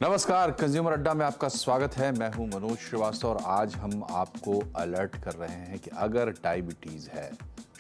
नमस्कार, कंज्यूमर अड्डा में आपका स्वागत है। मैं हूं मनोज श्रीवास्तव और आज हम आपको अलर्ट कर रहे हैं कि अगर डायबिटीज़ है,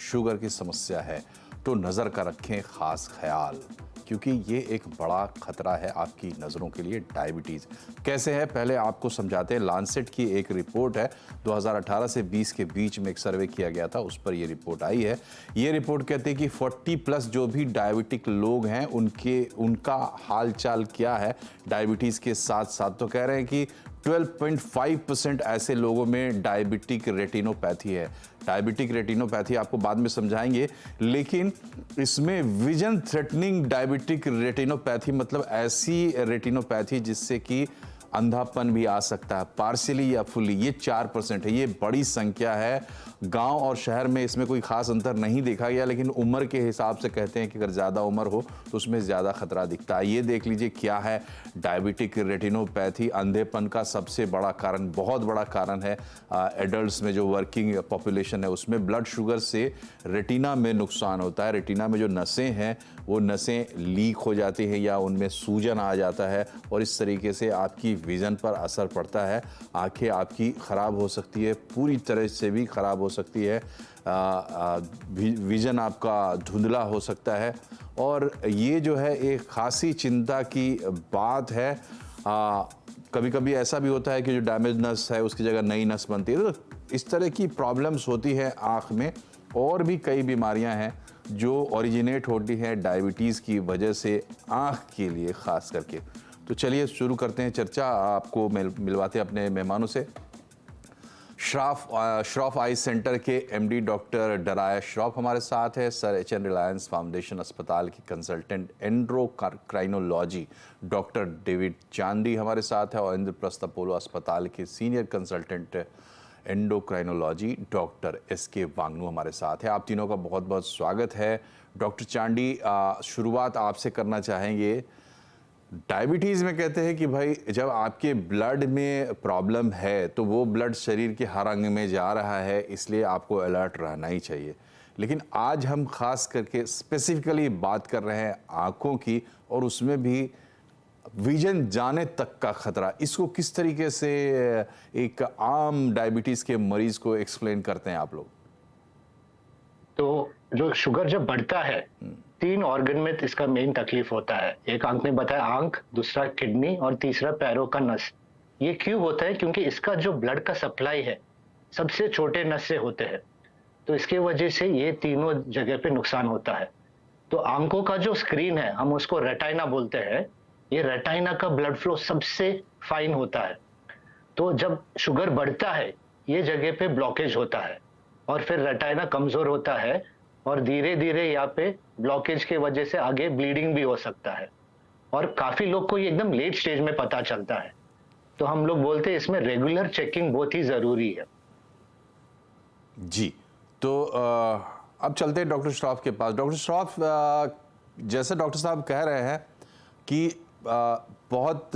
शुगर की समस्या है तो नज़र का रखें खास ख्याल, क्योंकि ये एक बड़ा खतरा है आपकी नज़रों के लिए। डायबिटीज़ कैसे है पहले आपको समझाते हैं। लांसेट की एक रिपोर्ट है, 2018 से 20 के बीच में एक सर्वे किया गया था, उस पर ये रिपोर्ट आई है। ये रिपोर्ट कहती है कि 40+ जो भी डायबिटिक लोग हैं उनका हाल चाल क्या है डायबिटीज़ के साथ साथ। तो कह रहे हैं कि 12.5% ऐसे लोगों में डायबिटिक रेटिनोपैथी है। डायबिटिक रेटिनोपैथी आपको बाद में समझाएंगे, लेकिन इसमें विजन थ्रेटनिंग डायबिटिक रेटिनोपैथी मतलब ऐसी रेटिनोपैथी जिससे कि अंधापन भी आ सकता है, पार्शियली या फुल्ली। ये 4% है, ये बड़ी संख्या है। गांव और शहर में इसमें कोई खास अंतर नहीं देखा गया, लेकिन उम्र के हिसाब से कहते हैं कि अगर ज़्यादा उम्र हो तो उसमें ज़्यादा खतरा दिखता है। ये देख लीजिए क्या है डायबिटिक रेटिनोपैथी। अंधेपन का सबसे बड़ा कारण, बहुत बड़ा कारण है एडल्ट्स में, जो वर्किंग पॉपुलेशन है उसमें। ब्लड शुगर से रेटिना में नुकसान होता है। रेटिना में जो नसें हैं वो नसें लीक हो जाती हैं या उनमें सूजन आ जाता है और इस तरीके से आपकी विज़न पर असर पड़ता है। आंखें आपकी ख़राब हो सकती है, पूरी तरह से भी ख़राब हो सकती है। विज़न आपका धुंधला हो सकता है और ये जो है एक खासी चिंता की बात है। कभी कभी ऐसा भी होता है कि जो डैमेज नस है उसकी जगह नई नस बनती है। तो इस तरह की प्रॉब्लम्स होती है आँख में। और भी कई बीमारियां हैं जो ओरिजिनेट होती हैं डायबिटीज़ की वजह से, आँख के लिए ख़ास करके। तो चलिए शुरू करते हैं चर्चा। आपको मिलवाते हैं अपने मेहमानों से। श्रॉफ आई सेंटर के एमडी डॉक्टर डराया श्रॉफ हमारे साथ है। सर एचएन रिलायंस फाउंडेशन अस्पताल के कंसल्टेंट एंड्रोक्राइनोलॉजी डॉक्टर डेविड चांदी हमारे साथ है और इंद्रप्रस्थ अपोलो अस्पताल के senior consultant endocrinology doctor S K Wangnoo हमारे साथ है। आप तीनों का बहुत बहुत स्वागत है। डॉक्टर चांदी, शुरुआत आपसे करना चाहेंगे। डायबिटीज़ में कहते हैं कि भाई जब आपके ब्लड में प्रॉब्लम है तो वो ब्लड शरीर के हर अंग में जा रहा है, इसलिए आपको अलर्ट रहना ही चाहिए। लेकिन आज हम खास करके स्पेसिफिकली बात कर रहे हैं आँखों की, और उसमें भी विजन जाने तक का खतरा। इसको किस तरीके से एक आम डायबिटीज़ के मरीज को एक्सप्लेन करते हैं आप लोग? तो जो शुगर जब बढ़ता है, 3 ऑर्गन में इसका मेन तकलीफ होता है। एक आंख में बताया, आंख, दूसरा किडनी और तीसरा पैरों का नस। ये क्यों होता है? क्योंकि इसका जो ब्लड का सप्लाई है सबसे छोटे नस से होते हैं, तो इसके वजह से ये तीनों जगह पे नुकसान होता है। तो आंखों का जो स्क्रीन है, हम उसको रेटाइना बोलते हैं। ये रेटाइना का ब्लड फ्लो सबसे फाइन होता है। तो जब शुगर बढ़ता है, ये जगह पे ब्लॉकेज होता है और फिर रेटाइना कमजोर होता है और धीरे धीरे यहाँ पे ब्लॉकेज के वजह से आगे ब्लीडिंग भी हो सकता है। और काफी लोग को ये एकदम लेट स्टेज में पता चलता है। तो हम लोग बोलते हैं इसमें रेगुलर चेकिंग बहुत ही जरूरी है। जी, तो अब चलते हैं डॉक्टर श्रॉफ के पास। डॉक्टर श्रॉफ, जैसे डॉक्टर साहब कह रहे हैं कि बहुत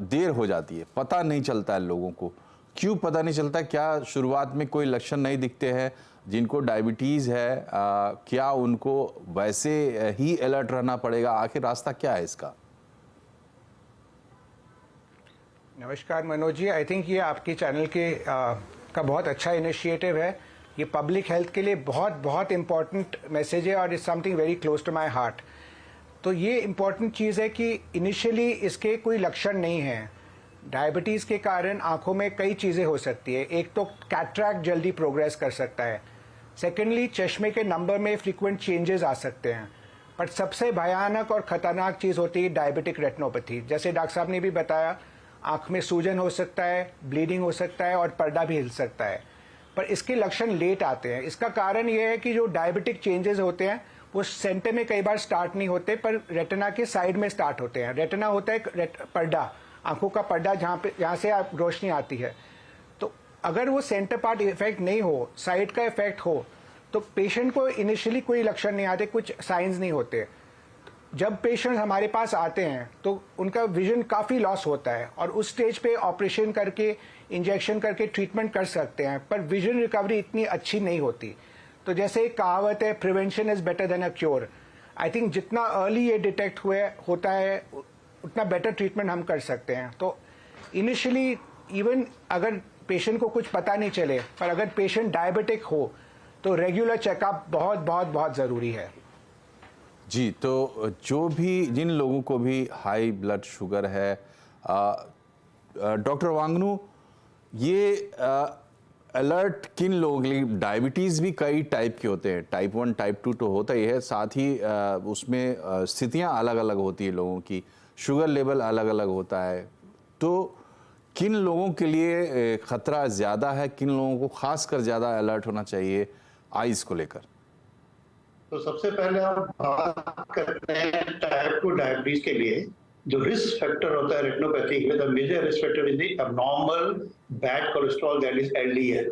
देर हो जाती है, पता नहीं चलता है लोगों को। क्यों पता नहीं चलता? क्या शुरुआत में कोई लक्षण नहीं दिखते हैं? जिनको डायबिटीज़ है क्या उनको वैसे ही अलर्ट रहना पड़ेगा? आखिर रास्ता क्या है इसका? नमस्कार मनोज जी, आई थिंक ये आपके चैनल के का बहुत अच्छा इनिशिएटिव है। ये पब्लिक हेल्थ के लिए बहुत बहुत इम्पॉर्टेंट मैसेज है और it's something very close to my heart. तो ये इम्पॉर्टेंट चीज़ है कि इनिशियली इसके कोई लक्षण नहीं है। डायबिटीज़ के कारण आंखों में कई चीज़ें हो सकती है। एक तो कैटरैक्ट जल्दी प्रोग्रेस कर सकता है। सेकेंडली, चश्मे के नंबर में फ्रीक्वेंट चेंजेस आ सकते हैं। बट सबसे भयानक और ख़तरनाक चीज़ होती है डायबिटिक रेटिनोपैथी। जैसे डॉक्टर साहब ने भी बताया, आँख में सूजन हो सकता है, ब्लीडिंग हो सकता है और पर्दा भी हिल सकता है। पर इसके लक्षण लेट आते हैं। इसका कारण ये है कि जो डायबिटिक चेंजेस होते हैं वो सेंटर में कई बार स्टार्ट नहीं होते, पर रेटिना के साइड में स्टार्ट होते हैं। रेटिना होता है पर्दा, आंखों का पर्दा, जहाँ से आप रोशनी आती है। तो अगर वो सेंटर पार्ट इफेक्ट नहीं हो, साइड का इफेक्ट हो, तो पेशेंट को इनिशियली कोई लक्षण नहीं आते, कुछ साइंस नहीं होते। जब पेशेंट हमारे पास आते हैं तो उनका विजन काफ़ी लॉस होता है और उस स्टेज पे ऑपरेशन करके, इंजेक्शन करके ट्रीटमेंट कर सकते हैं, पर विजन रिकवरी इतनी अच्छी नहीं होती। तो जैसे एक कहावत है, prevention is better than a cure. I think जितना अर्ली ये डिटेक्ट होता है उतना बेटर ट्रीटमेंट हम कर सकते हैं। तो इनिशियली इवन अगर पेशेंट को कुछ पता नहीं चले, पर अगर पेशेंट डायबिटिक हो तो रेगुलर चेकअप बहुत बहुत बहुत ज़रूरी है। जी, तो जो भी जिन लोगों को भी हाई ब्लड शुगर है, डॉक्टर वांगनू, ये अलर्ट किन लोगों के लिए? डायबिटीज़ भी कई टाइप के होते हैं, टाइप 1 टाइप 2 तो होता ही है, साथ ही उसमें स्थितियां अलग अलग होती है लोगों की, शुगर लेवल अलग अलग होता है। तो किन लोगों के लिए ख़तरा ज़्यादा है, किन लोगों को खासकर ज़्यादा अलर्ट होना चाहिए आइज़ को लेकर? तो सबसे पहले हम बात करते हैं टाइप 2 डायबिटीज के लिए। जो रिस्क फैक्टर होता है रेटिनोपैथी के लिए, the major risk factor is the abnormal bad cholesterol, that is LDL.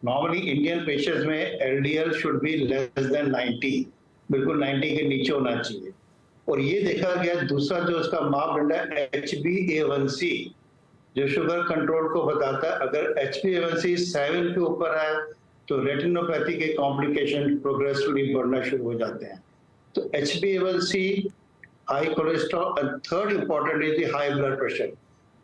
Normally Indian patients में LDL should be less than 90, बिल्कुल 90 के नीचे होना चाहिए। और ये देखा गया, दूसरा जो उसका मापदंड है HbA1c, जो शुगर कंट्रोल को बताता है। अगर HbA1c 7 के ऊपर है तो रेटिनोपैथी के कॉम्प्लिकेशन प्रोग्रेसिवली बढ़ना शुरू हो जाते हैं। तो HbA1c, high cholesterol, and third important is the high blood pressure.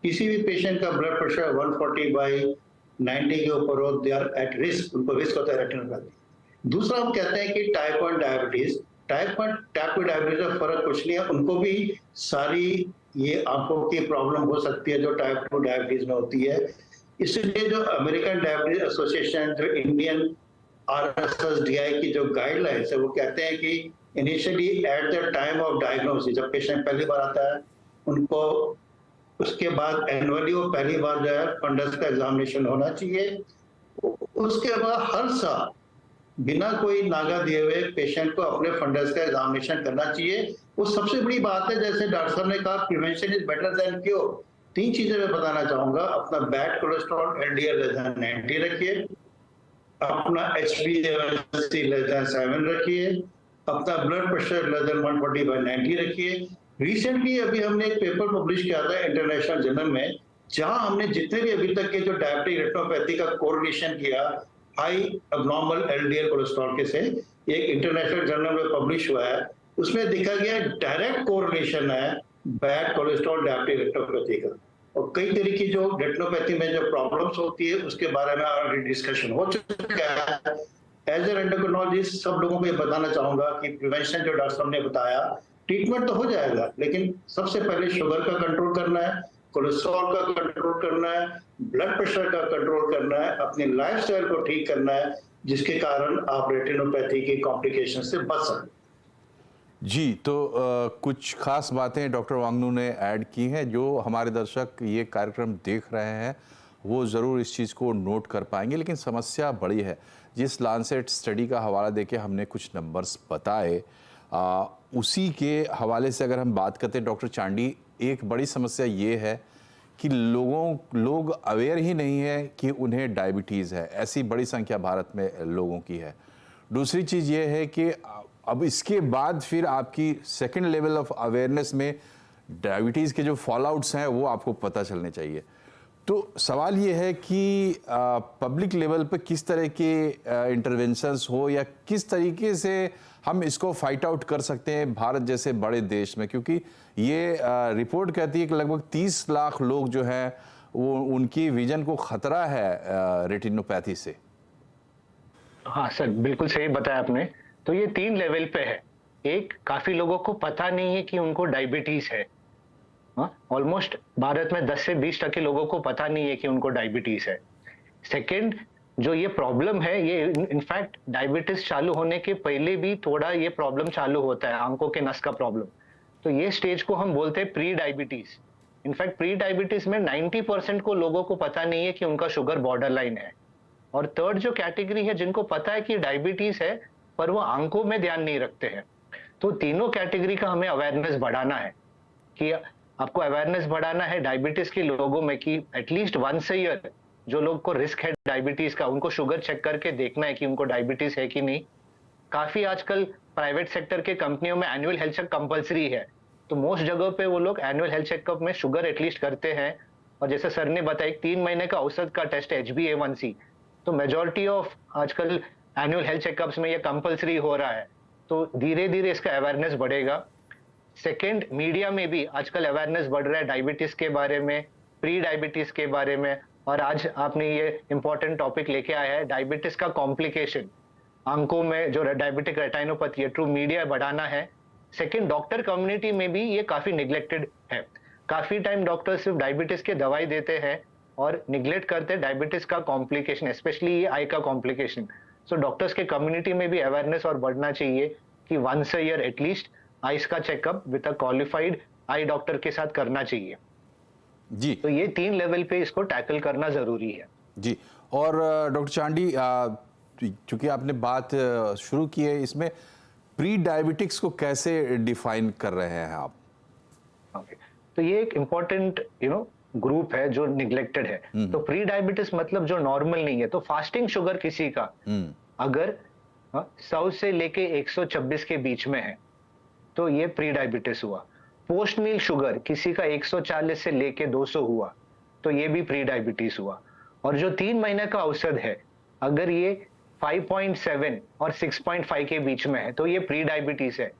किसी भी पेशेंट का ब्लड प्रेशर 140/90 के ऊपर हो, दे आर एट रिस्क, उनको रिस्क होता है रेटिनोपैथी। दूसरा हम कहते हैं कि टाइप 1 डायबिटीज, टाइप 2 डायबिटीज का फर्क कुछ नहीं है, उनको भी सारी ये आंखों की प्रॉब्लम हो सकती है जो टाइप 2 डायबिटीज में होती है। इसलिए जो अमेरिकन डायबिटीज एसोसिएशन, जो इंडियन RSSDI की जो गाइडलाइंस है, वो कहते हैं कि initially at the time of diagnosis, जब पेशेंट पहली बार आता है उनको, उसके बाद एनुअली वो पहली बार जो है फंडस का एग्जामिनेशन होना चाहिए। उसके बाद हर साल बिना कोई नागा दिए हुए पेशेंट को अपने फंडस का एग्जामिनेशन करना चाहिए। वो सबसे बड़ी बात है, जैसे डॉक्टर साहब ने कहा, prevention is better than cure. 3 चीजें मैं बताना चाहूंगा। अपना bad cholesterol LDL less than 90 रखिए, अपना HbA1c लेस देन 7 रखिए, अपना ब्लड प्रेशर लेस देन 140/90 रखिए। रिसेंटली अभी हमने एक पेपर पब्लिश किया था इंटरनेशनल जर्नल में, जहां हमने जितने भी अभी तक के जो डायबिटिक रेटिनोपैथी का कोरिलेशन किया हाई अबनॉर्मल LDL कोलेस्ट्रॉल के से, एक इंटरनेशनल जर्नल में पब्लिश हुआ है, उसमें देखा गया डायरेक्ट कोरिलेशन है बैड कोलेस्ट्रॉल डायबिटिक रेटिनोपैथी का। और कई तरह की जो रेटिनोपैथी में जो प्रॉब्लम्स होती है उसके बारे में ऑलरेडी डिस्कशन हो चुका है। एज ए एंडोक्रिनोलॉजिस्ट सब लोगों को ये बताना चाहूंगा कि प्रिवेंशन जो डॉक्टर साहब ने बताया, ट्रीटमेंट तो हो जाएगा, लेकिन सबसे पहले शुगर का कंट्रोल करना है, कोलेस्ट्रॉल का कंट्रोल करना है, ब्लड प्रेशर का कंट्रोल करना है, अपनी लाइफस्टाइल को ठीक करना है, जिसके कारण आप रेटिनोपैथी की कॉम्प्लिकेशन से बच सकते। जी, तो कुछ खास बातें डॉक्टर वांगनू ने ऐड की हैं, जो हमारे दर्शक ये कार्यक्रम देख रहे हैं वो ज़रूर इस चीज़ को नोट कर पाएंगे। लेकिन समस्या बड़ी है। जिस लांसेट स्टडी का हवाला देके हमने कुछ नंबर्स बताए, उसी के हवाले से अगर हम बात करते हैं डॉक्टर चांडी, एक बड़ी समस्या ये है कि लोग अवेयर ही नहीं है कि उन्हें डायबिटीज़ है। ऐसी बड़ी संख्या भारत में लोगों की है। दूसरी चीज़ ये है कि अब इसके बाद फिर आपकी सेकंड लेवल ऑफ अवेयरनेस में डायबिटीज़ के जो फॉलोआउट्स हैं वो आपको पता चलने चाहिए। तो सवाल ये है कि पब्लिक लेवल पे किस तरह के इंटरवेंशंस हो, या किस तरीके से हम इसको फाइट आउट कर सकते हैं भारत जैसे बड़े देश में, क्योंकि ये रिपोर्ट कहती है कि लगभग 30 लाख लोग जो हैं वो, उनकी विजन को खतरा है रेटिनोपैथी से। हाँ सर, बिल्कुल सही बताया आपने। तो ये 3 लेवल पे है। एक, काफी लोगों को पता नहीं है कि उनको डायबिटीज है। ऑलमोस्ट भारत में 10 से 20% लोगों को पता नहीं है कि उनको डायबिटीज है। सेकंड, जो ये प्रॉब्लम है, ये इनफैक्ट डायबिटीज चालू होने के पहले भी थोड़ा ये प्रॉब्लम चालू होता है, आंखों के नस का प्रॉब्लम। तो ये स्टेज को हम बोलते हैं pre diabetes. In fact pre diabetes में 90% को लोगों को पता नहीं है कि उनका शुगर बॉर्डर लाइन है। और थर्ड जो कैटेगरी है, जिनको पता है कि डायबिटीज है पर वो आंखों में ध्यान नहीं रखते हैं। तो तीनों कैटेगरी का हमें अवेयरनेस बढ़ाना है, कि आपको अवेयरनेस बढ़ाना है डायबिटीज के लोगों में, कि एटलीस्ट वंस अ ईयर जो लोग को रिस्क है डायबिटीज का, उनको शुगर चेक करके देखना है कि उनको डायबिटीज है कि नहीं। काफी आजकल प्राइवेट सेक्टर के कंपनियों में एनुअल हेल्थ चेक कंपलसरी है, तो मोस्ट जगह पे वो लोग एनुअल हेल्थ चेकअप में शुगर एटलीस्ट करते हैं। और जैसे सर ने बताया, 3 महीने का औसत का टेस्ट है HbA1c, तो मेजॉरिटी ऑफ आजकल एनुअल हेल्थ चेकअप्स में ये कंपलसरी हो रहा है। तो धीरे धीरे इसका अवेयरनेस बढ़ेगा। सेकेंड, मीडिया में भी आजकल अवेयरनेस बढ़ रहा है डायबिटीज के बारे में, प्री डायबिटीज के बारे में, और आज आपने ये इंपॉर्टेंट टॉपिक लेके आया है डायबिटीज का कॉम्प्लिकेशन, आंखों में जो डायबिटिक रेटिनोपैथी है, ट्रू मीडिया बढ़ाना है। सेकेंड, डॉक्टर कम्युनिटी में भी ये काफी निग्लेक्टेड है। काफी टाइम डॉक्टर सिर्फ डायबिटीज की दवाई देते हैं और निग्लेक्ट करते हैं डायबिटीज का कॉम्प्लिकेशन, स्पेशली ये आई का कॉम्प्लिकेशन। सो डॉक्टर्स के कम्युनिटी में भी अवेयरनेस और बढ़ना चाहिए कि once a year at least eyes का checkup with a qualified eye doctor के साथ करना चाहिए जी। तो ये 3 लेवल पे इसको टैकल करना जरूरी है जी। और डॉक्टर चांडी, चूंकि आपने बात शुरू की है, इसमें प्री डायबिटिक्स को कैसे डिफाइन कर रहे हैं आप? तो ये एक इम्पोर्टेंट ग्रुप है जो निग्लेक्टेड है। तो प्री डायबिटीज मतलब जो नॉर्मल नहीं है, तो फास्टिंग शुगर किसी का अगर 100 से लेके 126 के बीच में है तो ये प्री डायबिटीज हुआ। पोस्ट मील शुगर किसी का 140 से लेके 200 हुआ तो ये भी प्री डायबिटीज हुआ। और जो 3 महीने का औसत है अगर ये 5.7 और 6.5 के बीच में है तो ये प्री डायबिटीज है।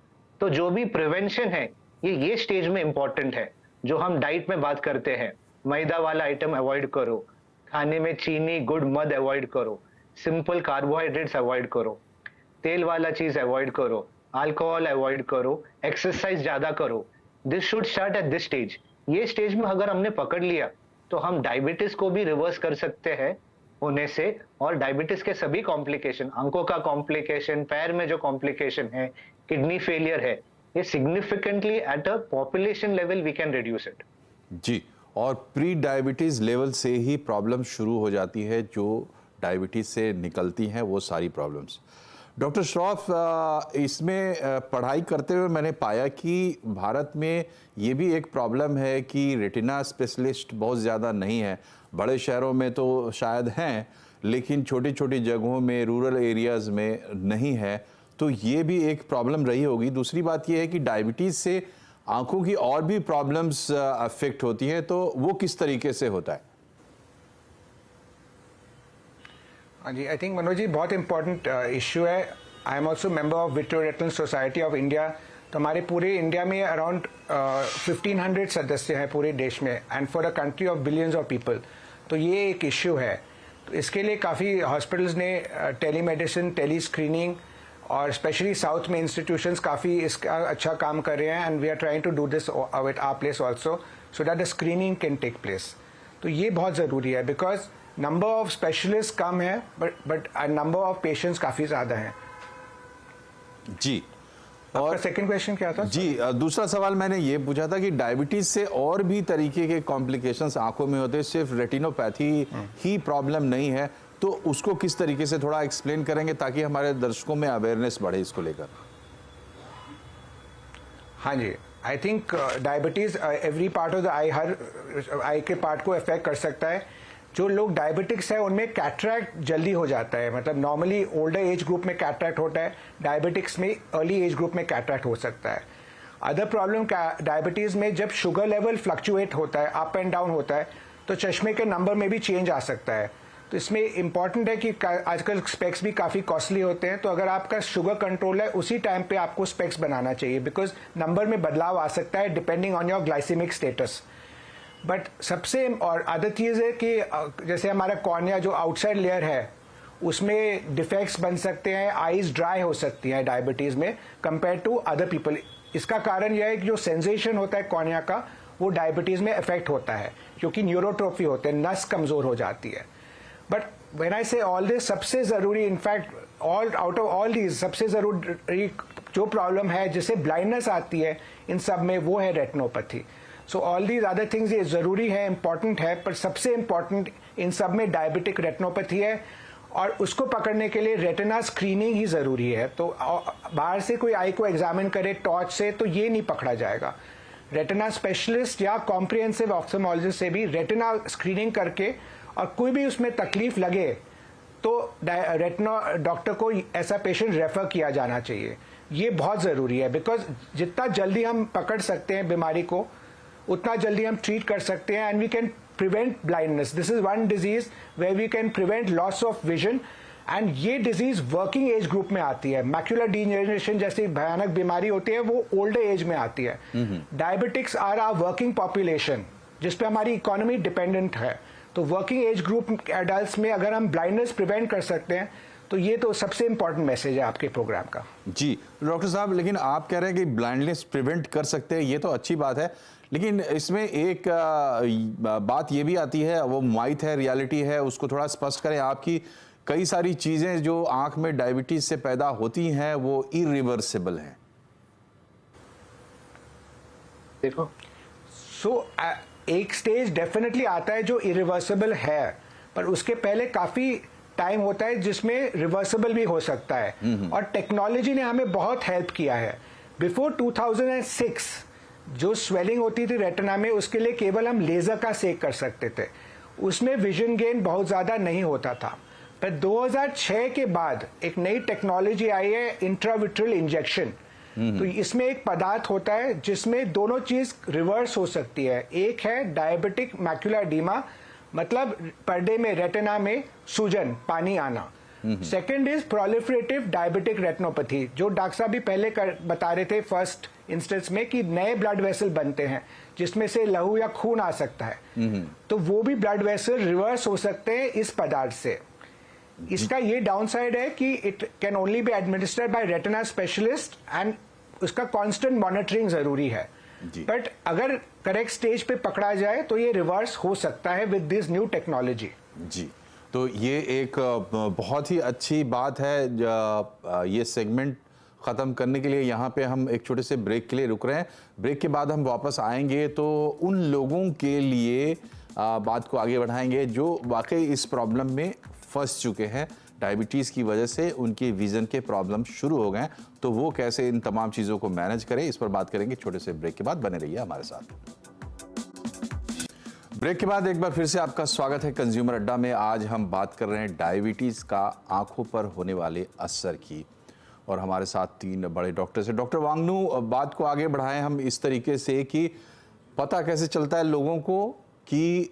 तो जो भी प्रिवेंशन है ये स्टेज में इंपॉर्टेंट है। जो हम डाइट में बात करते हैं, मैदा वाला आइटम अवॉइड करो, खाने में चीनी गुड़ मद अवॉइड करो, सिंपल कार्बोहाइड्रेट्स अवॉइड करो, तेल वाला चीज अवॉइड करो, अल्कोहल अवॉइड करो, एक्सरसाइज ज्यादा करो। This should start at this stage. ये स्टेज में अगर हमने पकड़ लिया तो हम डायबिटीज को भी रिवर्स कर सकते हैं होने से, और डायबिटीज के सभी कॉम्प्लिकेशन, आंखों का कॉम्प्लिकेशन, पैर में जो कॉम्प्लिकेशन है, किडनी फेलियर है, ये significantly at a population level we can reduce it. जी। और प्री डायबिटीज लेवल से ही प्रॉब्लम शुरू हो जाती है, जो डायबिटीज से निकलती हैं वो सारी प्रॉब्लम्स। डॉक्टर श्रॉफ, इसमें पढ़ाई करते हुए मैंने पाया कि भारत में ये भी एक प्रॉब्लम है कि रेटिना स्पेशलिस्ट बहुत ज़्यादा नहीं है। बड़े शहरों में तो शायद हैं, लेकिन छोटी छोटी जगहों में, रूरल एरियाज़ में नहीं है। तो ये भी एक प्रॉब्लम रही होगी। दूसरी बात ये है कि डायबिटीज़ से आंखों की और भी प्रॉब्लम्स अफेक्ट होती हैं, तो वो किस तरीके से होता है? हाँ जी, आई थिंक मनोज जी बहुत इंपॉर्टेंट इशू है। I am also member of vitreoretinal society of India. तो हमारे पूरे इंडिया में अराउंड 1500 सदस्य हैं पूरे देश में, and for a country of billions of people. तो ये एक इश्यू है। तो इसके लिए काफ़ी हॉस्पिटल्स ने टेलीमेडिसिन, टेली स्क्रीनिंग और स्पेशली साउथ में इंस्टीट्यूशंस काफ़ी इसका अच्छा काम कर रहे हैं, and we are trying to do this with our place also so that the screening can take place. तो ये बहुत ज़रूरी है बिकॉज नंबर ऑफ स्पेशलिस्ट कम है बट नंबर ऑफ पेशेंट्स काफ़ी ज़्यादा हैं। जी। और सेकंड क्वेश्चन क्या था? जी, दूसरा सवाल मैंने ये पूछा था कि डायबिटीज से और भी तरीके के कॉम्प्लिकेशंस आंखों में होते हैं, सिर्फ रेटिनोपैथी ही प्रॉब्लम नहीं है। तो उसको किस तरीके से थोड़ा एक्सप्लेन करेंगे ताकि हमारे दर्शकों में अवेयरनेस बढ़े इसको लेकर? हाँ जी, I think diabetes every part of the eye, हर आई के पार्ट को अफेक्ट कर सकता है। जो लोग डायबिटिक्स है उनमें कैटरैक्ट जल्दी हो जाता है, मतलब नॉर्मली ओल्डर एज ग्रुप में कैटरैक्ट होता है, डायबिटिक्स में अर्ली एज ग्रुप में कैटरैक्ट हो सकता है। अदर प्रॉब्लम डायबिटीज में जब शुगर लेवल फ्लक्चुएट होता है, अप एंड डाउन होता है, तो चश्मे के नंबर में भी चेंज आ सकता है। तो इसमें इंपॉर्टेंट है कि आजकल स्पेक्स भी काफ़ी कॉस्टली होते हैं, तो अगर आपका शुगर कंट्रोल है उसी टाइम पे आपको स्पेक्स बनाना चाहिए, बिकॉज नंबर में बदलाव आ सकता है depending on your glycaemic status. But सबसे और अदर चीज़ है कि जैसे हमारा कॉर्निया जो आउटसाइड लेयर है उसमें डिफेक्ट्स बन सकते हैं, आईज ड्राई हो सकती हैं डायबिटीज़ में कंपेयर टू अदर पीपल। इसका कारण यह है कि जो सेंसेशन होता है कॉर्निया का वो डायबिटीज़ में इफेक्ट होता है, क्योंकि न्यूरोट्रोफी होते हैं, नस कमज़ोर हो जाती है। बट व्हेन आई से ऑल दिस, सबसे ज़रूरी, in fact all out of all these सबसे ज़रूरी जो प्रॉब्लम है जिससे ब्लाइंडनेस आती है इन सब में, वो है retinopathy. So all these other things ये ज़रूरी है, इंपॉर्टेंट है, पर सबसे इंपॉर्टेंट इन सब में डायबिटिक रेटिनोपैथी है, और उसको पकड़ने के लिए रेटिना स्क्रीनिंग ही ज़रूरी है। तो बाहर से कोई आई को एग्जामिन करे टॉर्च से तो ये नहीं पकड़ा जाएगा। रेटिना स्पेशलिस्ट या कॉम्प्रिहेंसिव ऑप्थेल्मोलॉजिस्ट से भी रेटिना स्क्रीनिंग करके, और कोई भी उसमें तकलीफ लगे तो रेटिना डॉक्टर को ऐसा पेशेंट रेफर किया जाना चाहिए। ये बहुत ज़रूरी है, बिकॉज जितना जल्दी हम पकड़ सकते हैं बीमारी को उतना जल्दी हम ट्रीट कर सकते हैं, and we can prevent blindness. This is one disease where we can prevent loss of vision and ये डिजीज वर्किंग एज ग्रुप में आती है। मैक्यूलर डीजनरेशन जैसी भयानक बीमारी होती है वो ओल्डर एज में आती है। Diabetics are are working population जिसपे हमारी इकोनॉमी डिपेंडेंट है। तो वर्किंग एज ग्रुप एडल्ट्स में अगर हम ब्लाइंडनेस प्रिवेंट कर सकते हैं तो ये तो सबसे इंपॉर्टेंट मैसेज है आपके प्रोग्राम का। जी डॉक्टर साहब, लेकिन आप कह रहे हैं कि ब्लाइंडनेस प्रिवेंट कर सकते हैं, ये तो अच्छी बात है, लेकिन इसमें एक बात ये भी आती है, वो माइथ है, रियलिटी है, उसको थोड़ा स्पष्ट करें। आपकी कई सारी चीजें जो आंख में डायबिटीज से पैदा होती हैं वो इरिवर्सिबल हैं। देखो एक स्टेज डेफिनेटली आता है जो इरिवर्सिबल है, पर उसके पहले काफी टाइम होता है जिसमें रिवर्सिबल भी हो सकता है। और टेक्नोलॉजी ने हमें बहुत हेल्प किया है। बिफोर 2006 जो स्वेलिंग होती थी रेटिना में, उसके लिए केवल हम लेजर का सेक कर सकते थे, उसमें विजन गेन बहुत ज्यादा नहीं होता था। पर 2006 के बाद एक नई टेक्नोलॉजी आई है, इंट्राविट्रल इंजेक्शन। तो इसमें एक पदार्थ होता है जिसमें दोनों चीज रिवर्स हो सकती है। एक है डायबिटिक मैक्यूलर एडीमा, मतलब पर्दे में रेटिना में सूजन, पानी आना। Second is proliferative diabetic retinopathy, जो डॉक्टर साहब भी पहले बता रहे थे फर्स्ट इंस्टेंस में कि नए ब्लड वेसल बनते हैं जिसमें से लहू या खून आ सकता है। तो वो भी ब्लड वेसल रिवर्स हो सकते हैं इस पदार्थ से। इसका ये डाउन साइड है कि it can only be administered by retina specialist and उसका कांस्टेंट मॉनिटरिंग जरूरी है। बट अगर करेक्ट स्टेज पे पकड़ा जाए तो ये रिवर्स हो सकता है विद दिस न्यू टेक्नोलॉजी। जी, तो ये एक बहुत ही अच्छी बात है। ये सेगमेंट ख़त्म करने के लिए यहाँ पे हम एक छोटे से ब्रेक के लिए रुक रहे हैं। ब्रेक के बाद हम वापस आएंगे तो उन लोगों के लिए बात को आगे बढ़ाएंगे जो वाकई इस प्रॉब्लम में फंस चुके हैं। डायबिटीज़ की वजह से उनकी विज़न के प्रॉब्लम शुरू हो गए, तो वो कैसे इन तमाम चीज़ों को मैनेज करें, इस पर बात करेंगे छोटे से ब्रेक के बाद। बने रहिए हमारे साथ। ब्रेक के बाद एक बार फिर से आपका स्वागत है कंज्यूमर अड्डा में। आज हम बात कर रहे हैं डायबिटीज़ का आंखों पर होने वाले असर की, और हमारे साथ 3 बड़े डॉक्टर्स हैं। डॉक्टर वांगनू, बात को आगे बढ़ाएं हम इस तरीके से कि पता कैसे चलता है लोगों को कि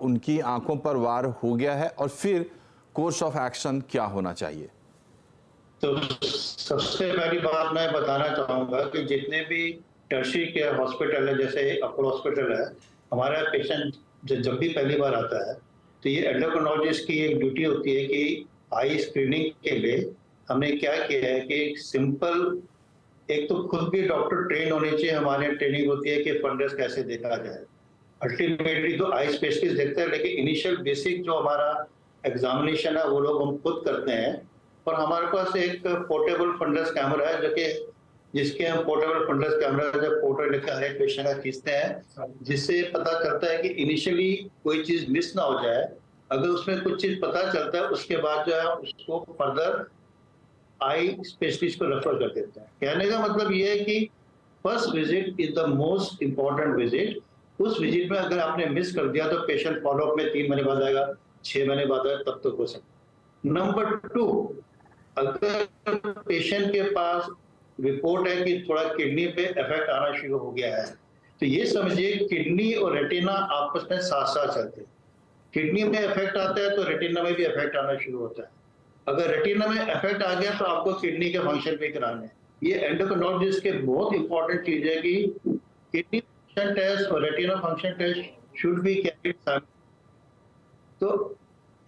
उनकी आंखों पर वार हो गया है, और फिर कोर्स ऑफ एक्शन क्या होना चाहिए? तो सबसे पहली बात मैं बताना चाहूँगा कि जितने भी टर्शरी केयर हॉस्पिटल है, जैसे अपोलो हॉस्पिटल है, हमारा पेशेंट जब भी पहली बार आता है तो ये एंडोक्राइनोलॉजिस्ट की एक ड्यूटी होती है कि आई स्क्रीनिंग के लिए हमने क्या किया है कि सिंपल, एक तो खुद भी डॉक्टर ट्रेन होने चाहिए, हमारे ट्रेनिंग होती है कि फंडस कैसे देखा जाए। अल्टीमेटली तो आई स्पेशलिस्ट देखते हैं, लेकिन इनिशियल बेसिक जो हमारा एग्जामिनेशन है वो लोग हम खुद करते हैं। और हमारे पास एक पोर्टेबल फंडस कैमरा है जिसके हम पोर्टेबल फंडस कैमरा जब फोटो लेकर हर एक पेशेंट का खींचते हैं, जिससे पता चलता है कि इनिशियली कोई चीज मिस ना हो जाए। अगर उसमें कुछ चीज पता चलता है उसके बाद जो है उसको फर्दर आई स्पेशलिस्ट को रेफर कर देते हैं। कहने का मतलब ये है कि first visit is the most important visit. उस विजिट में अगर आपने मिस कर दिया तो पेशेंट फॉलोअप में 3 महीने बाद आएगा, 6 महीने बाद आएगा, तब तक हो सकता। नंबर 2, अगर पेशेंट के पास रिपोर्ट है कि थोड़ा किडनी पे इफेक्ट आना शुरू हो गया है, तो ये समझिए किडनी और रेटिना आपस में साथ साथ चलते हैं। किडनी में इफेक्ट आता है तो रेटिना में भी इफेक्ट आना शुरू होता है। अगर रेटिना में इफेक्ट आ गया तो आपको किडनी के फंक्शन भी कराने हैं। ये एंडोक्राइनोलॉजिस्ट के बहुत इंपॉर्टेंट चीज है कि किडनी फंक्शन टेस्ट और retina function test should be carried simultaneously. तो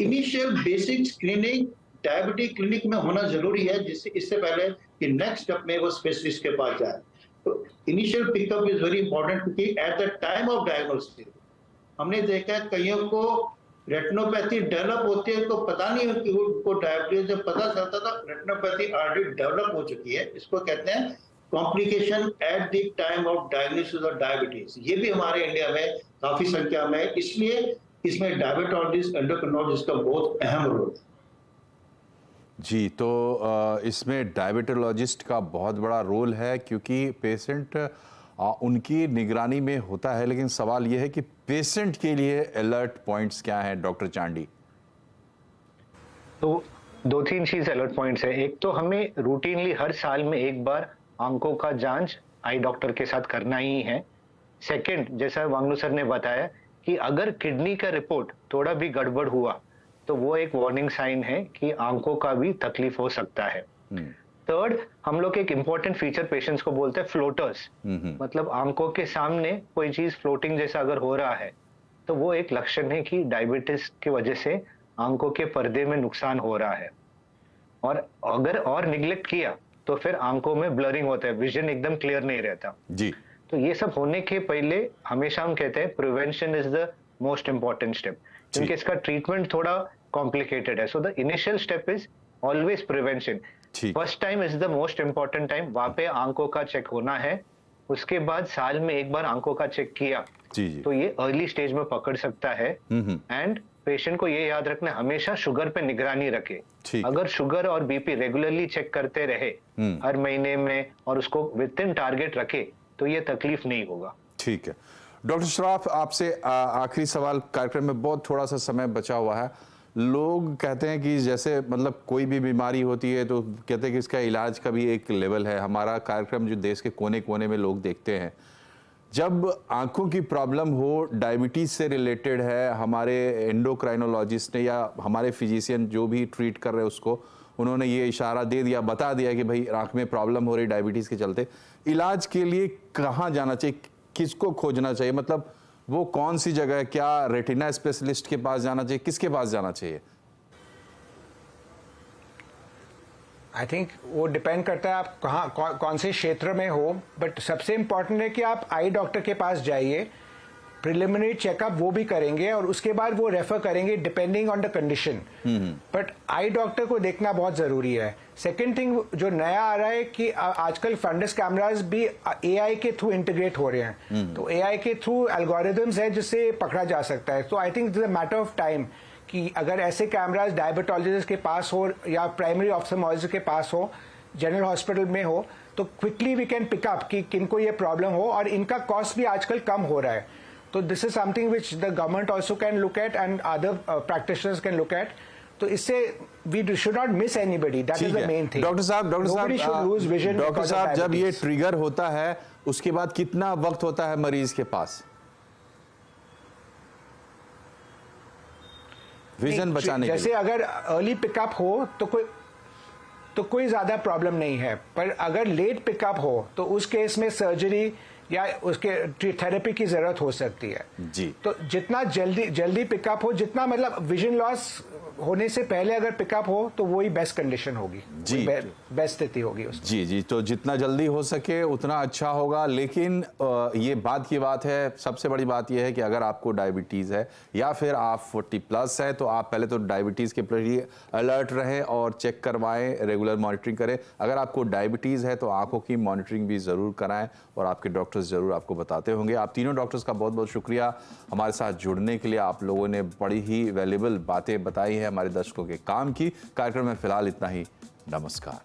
initial basic screening diabetic clinic में होना जरूरी है, जिससे इससे पहले कि नेक्स्ट स्टेप में वो स्पेशलिस्ट के पास जाए। तो initial pickup is very important, क्योंकि at the time of diagnosis हमने देखा है कईयों को रेटिनोपैथी डेवलप होती है तो पता नहीं कि उनको डायबिटीज, जब पता चलता था रेटिनोपैथी ऑलरेडी डेवलप हो चुकी है। इसको कहते हैं complication eight the time of diagnosis of diabetes. ये भी हमारे इंडिया में काफी संख्या में है, इसलिए इसमें डायबिटोलॉजिस्ट एंडोक्राइनोलॉजिस्ट का बहुत अहम रोल है। जी, तो इसमें डायबिटोलॉजिस्ट का बहुत बड़ा रोल है, क्योंकि पेशेंट उनकी निगरानी में होता है। लेकिन सवाल यह है कि पेशेंट के लिए अलर्ट पॉइंट्स क्या हैं डॉक्टर चांडी? तो 2-3 चीज अलर्ट पॉइंट्स है। एक तो हमें रूटीनली हर साल में एक बार आंखों का जांच आई डॉक्टर के साथ करना ही है। सेकंड, जैसा वांगनू सर ने बताया कि अगर किडनी का रिपोर्ट थोड़ा भी गड़बड़ हुआ तो वो एक वार्निंग साइन है कि आंखों का भी तकलीफ हो सकता है। थर्ड, हम लोग एक इंपॉर्टेंट फीचर पेशेंट्स को बोलते हैं फ्लोटर्स, मतलब आंखों के सामने कोई चीज फ्लोटिंग जैसा अगर हो रहा है तो वो एक लक्षण है कि डायबिटीज की वजह से आंखों के पर्दे में नुकसान हो रहा है। और अगर और निग्लेक्ट किया तो फिर आंखों में ब्लरिंग होता है, विजन एकदम क्लियर नहीं रहता जी। तो ये सब होने के पहले हमेशा हम कहते हैं prevention is the most important step, क्योंकि इसका ट्रीटमेंट थोड़ा कॉम्प्लिकेटेड है। So the initial step is always prevention. First time is the most important time, वहां पे आंखों का चेक होना है। उसके बाद साल में एक बार आंखों का चेक किया जी। तो ये अर्ली स्टेज में पकड़ सकता है। एंड पेशेंट को ये याद रखना, हमेशा शुगर पे निगरानी रखे। अगर शुगर और बीपी रेगुलरली चेक करते रहे हर महीने में और उसको विद इन टारगेट रखे तो ये तकलीफ नहीं होगा। ठीक है डॉक्टर श्रॉफ, आपसे आखिरी सवाल, कार्यक्रम में बहुत थोड़ा सा समय बचा हुआ है। लोग कहते हैं कि जैसे मतलब कोई भी बीमारी होती है तो कहते हैं कि इसका इलाज का भी एक लेवल है। हमारा कार्यक्रम जो देश के कोने कोने में लोग देखते हैं, जब आंखों की प्रॉब्लम हो, डायबिटीज से रिलेटेड है, हमारे एंडोक्राइनोलॉजिस्ट ने या हमारे फिजिशियन जो भी ट्रीट कर रहे हैं उसको, उन्होंने ये इशारा दे दिया, बता दिया कि भाई आंख में प्रॉब्लम हो रही डायबिटीज के चलते, इलाज के लिए कहाँ जाना चाहिए, किसको खोजना चाहिए, मतलब वो कौन सी जगह है, क्या रेटिना स्पेशलिस्ट के पास जाना चाहिए, किसके पास जाना चाहिए? आई थिंक वो डिपेंड करता है आप कौन से क्षेत्र में हो, बट सबसे इम्पॉर्टेंट है कि आप आई डॉक्टर के पास जाइए, प्रिलिमिनरी चेकअप वो भी करेंगे और उसके बाद वो रेफर करेंगे depending on the condition. But I doctor को देखना बहुत जरूरी है। सेकेंड थिंग जो नया आ रहा है कि आजकल फंडस कैमराज भी एआई के थ्रू इंटीग्रेट हो रहे हैं, तो एआई के थ्रू एल्गोरिदम्स है जिससे पकड़ा जा सकता है। तो I think it's a matter of time कि अगर ऐसे कैमराज डायबिटोलॉजिस्ट के पास हो या प्राइमरी ऑप्थेल्मोलॉजिस्ट के पास हो, जनरल हॉस्पिटल में हो, तो क्विकली वी कैन पिकअप कि किनको ये प्रॉब्लम हो, और इनका कॉस्ट भी आजकल कम हो रहा है। तो this is something which the government also can look at and other practitioners can look at. तो इससे we should not miss anybody, that is the main thing. Doctor साहब, जब ये ट्रिगर होता है उसके बाद कितना वक्त होता है मरीज के पास विजन बचाने के लिए? जैसे अगर अर्ली पिकअप हो तो कोई ज्यादा प्रॉब्लम नहीं है, पर अगर लेट पिकअप हो तो उस केस में सर्जरी या उसके थेरेपी की जरूरत हो सकती है जी। तो जितना जल्दी पिकअप हो, जितना मतलब विजन लॉस होने से पहले अगर पिकअप हो तो वही बेस्ट कंडीशन होगी जी, बेस्ट स्थिति होगी उसमें। जी जी, तो जितना जल्दी हो सके उतना अच्छा होगा। लेकिन ये बात की बात है, सबसे बड़ी बात यह है कि अगर आपको डायबिटीज़ है या फिर आप 40+ है तो आप पहले तो डायबिटीज़ के प्रति अलर्ट रहें और चेक करवाएं, रेगुलर मॉनिटरिंग करें। अगर आपको डायबिटीज़ है तो आंखों की मॉनिटरिंग भी ज़रूर कराएं और आपके डॉक्टर्स ज़रूर आपको बताते होंगे। आप तीनों डॉक्टर्स का बहुत बहुत शुक्रिया हमारे साथ जुड़ने के लिए। आप लोगों ने बड़ी ही वैल्यूएबल बातें बताई हैं हमारे दर्शकों के काम की। कार्यक्रम में फिलहाल इतना ही। नमस्कार।